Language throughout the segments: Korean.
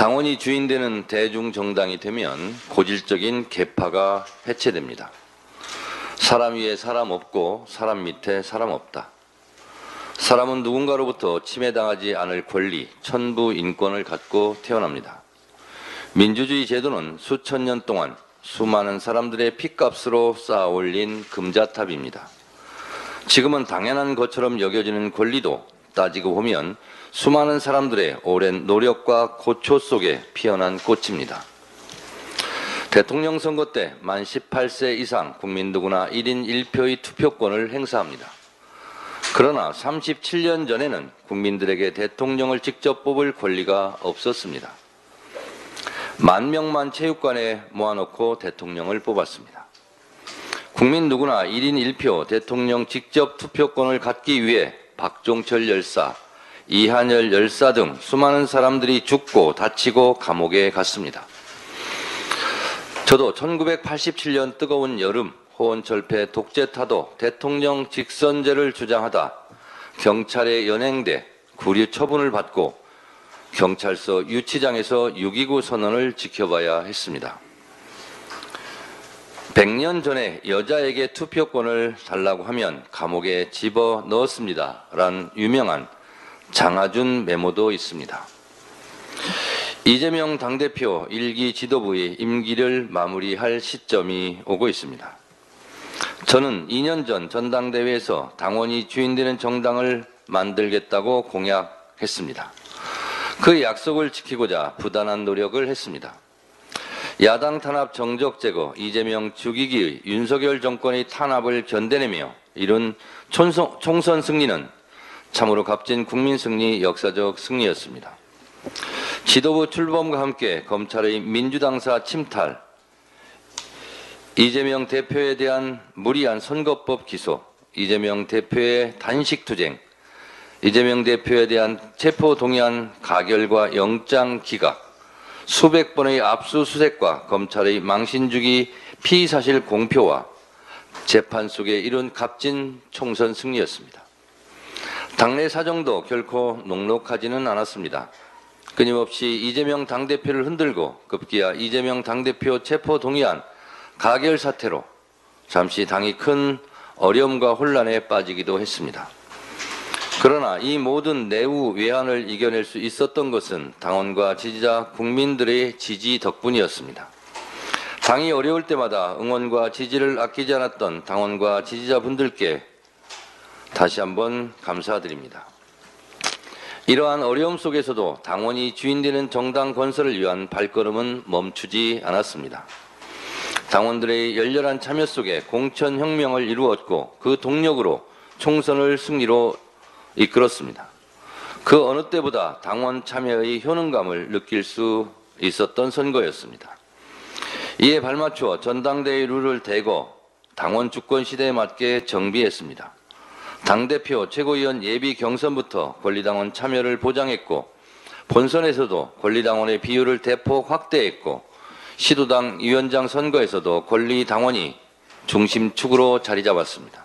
당원이 주인되는 대중정당이 되면 고질적인 계파가 해체됩니다. 사람 위에 사람 없고 사람 밑에 사람 없다. 사람은 누군가로부터 침해당하지 않을 권리, 천부 인권을 갖고 태어납니다. 민주주의 제도는 수천 년 동안 수많은 사람들의 핏값으로 쌓아 올린 금자탑입니다. 지금은 당연한 것처럼 여겨지는 권리도 따지고 보면 수많은 사람들의 오랜 노력과 고초 속에 피어난 꽃입니다. 대통령 선거 때 만 18세 이상 국민 누구나 1인 1표의 투표권을 행사합니다. 그러나 37년 전에는 국민들에게 대통령을 직접 뽑을 권리가 없었습니다. 10,000명만 체육관에 모아놓고 대통령을 뽑았습니다. 국민 누구나 1인 1표 대통령 직접 투표권을 갖기 위해 박종철 열사, 이한열 열사 등 수많은 사람들이 죽고 다치고 감옥에 갔습니다. 저도 1987년 뜨거운 여름 호원철폐 독재타도 대통령 직선제를 주장하다 경찰에 연행돼 구류 처분을 받고 경찰서 유치장에서 6.29 선언을 지켜봐야 했습니다. 100년 전에 여자에게 투표권을 달라고 하면 감옥에 집어넣었습니다. 란 유명한 장하준 메모도 있습니다. 이재명 당대표 1기 지도부의 임기를 마무리할 시점이 오고 있습니다. 저는 2년 전 전당대회에서 당원이 주인되는 정당을 만들겠다고 공약했습니다. 그 약속을 지키고자 부단한 노력을 했습니다. 야당 탄압 정적 제거, 이재명 죽이기의 윤석열 정권의 탄압을 견뎌내며 이룬 총선 승리는 참으로 값진 국민 승리, 역사적 승리였습니다. 지도부 출범과 함께 검찰의 민주당사 침탈, 이재명 대표에 대한 무리한 선거법 기소, 이재명 대표의 단식투쟁, 이재명 대표에 대한 체포동의안 가결과 영장 기각, 수백 번의 압수수색과 검찰의 망신주기 피의사실 공표와 재판 속에 이룬 값진 총선 승리였습니다. 당내 사정도 결코 녹록하지는 않았습니다. 끊임없이 이재명 당대표를 흔들고 급기야 이재명 당대표 체포동의안 가결 사태로 잠시 당이 큰 어려움과 혼란에 빠지기도 했습니다. 그러나 이 모든 내후 외환을 이겨낼 수 있었던 것은 당원과 지지자 국민들의 지지 덕분이었습니다. 당이 어려울 때마다 응원과 지지를 아끼지 않았던 당원과 지지자분들께 다시 한번 감사드립니다. 이러한 어려움 속에서도 당원이 주인되는 정당 건설을 위한 발걸음은 멈추지 않았습니다. 당원들의 열렬한 참여 속에 공천혁명을 이루었고 그 동력으로 총선을 승리로 이끌었습니다. 그 어느 때보다 당원 참여의 효능감을 느낄 수 있었던 선거였습니다. 이에 발맞추어 전당대회 룰을 대거 당원 주권 시대에 맞게 정비했습니다. 당대표, 최고위원 예비 경선부터 권리당원 참여를 보장했고 본선에서도 권리당원의 비율을 대폭 확대했고 시도당 위원장 선거에서도 권리당원이 중심축으로 자리 잡았습니다.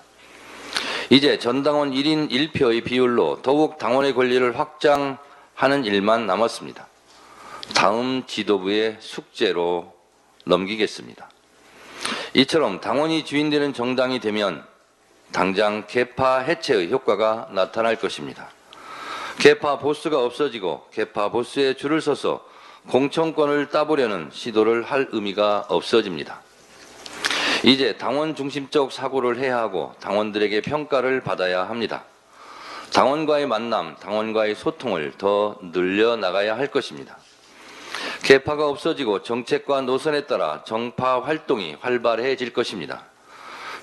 이제 전당원 1인 1표의 비율로 더욱 당원의 권리를 확장하는 일만 남았습니다. 다음 지도부의 숙제로 넘기겠습니다. 이처럼 당원이 주인되는 정당이 되면 당장 계파 해체의 효과가 나타날 것입니다. 계파 보스가 없어지고 계파 보스에 줄을 서서 공천권을 따보려는 시도를 할 의미가 없어집니다. 이제 당원 중심적 사고를 해야 하고 당원들에게 평가를 받아야 합니다. 당원과의 만남, 당원과의 소통을 더 늘려나가야 할 것입니다. 계파가 없어지고 정책과 노선에 따라 정파 활동이 활발해질 것입니다.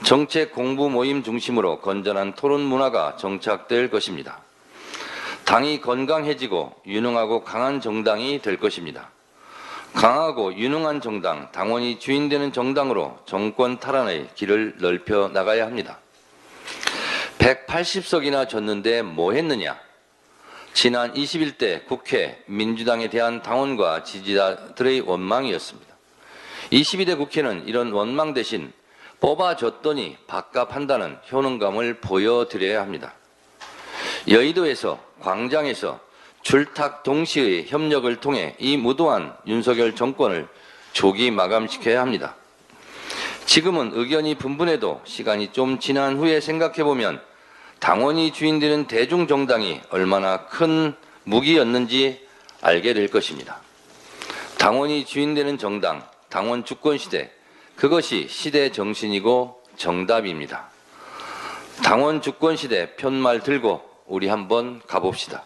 정책 공부 모임 중심으로 건전한 토론 문화가 정착될 것입니다. 당이 건강해지고 유능하고 강한 정당이 될 것입니다. 강하고 유능한 정당, 당원이 주인되는 정당으로 정권 탈환의 길을 넓혀 나가야 합니다. 180석이나 졌는데 뭐 했느냐? 지난 21대 국회 민주당에 대한 당원과 지지자들의 원망이었습니다. 22대 국회는 이런 원망 대신 뽑아줬더니 밥값한다는 효능감을 보여드려야 합니다. 여의도에서, 광장에서 줄탁 동시의 협력을 통해 이 무도한 윤석열 정권을 조기 마감시켜야 합니다. 지금은 의견이 분분해도 시간이 좀 지난 후에 생각해보면 당원이 주인되는 대중정당이 얼마나 큰 무기였는지 알게 될 것입니다. 당원이 주인되는 정당, 당원 주권시대, 그것이 시대 정신이고 정답입니다. 당원 주권시대 편말 들고 우리 한번 가봅시다.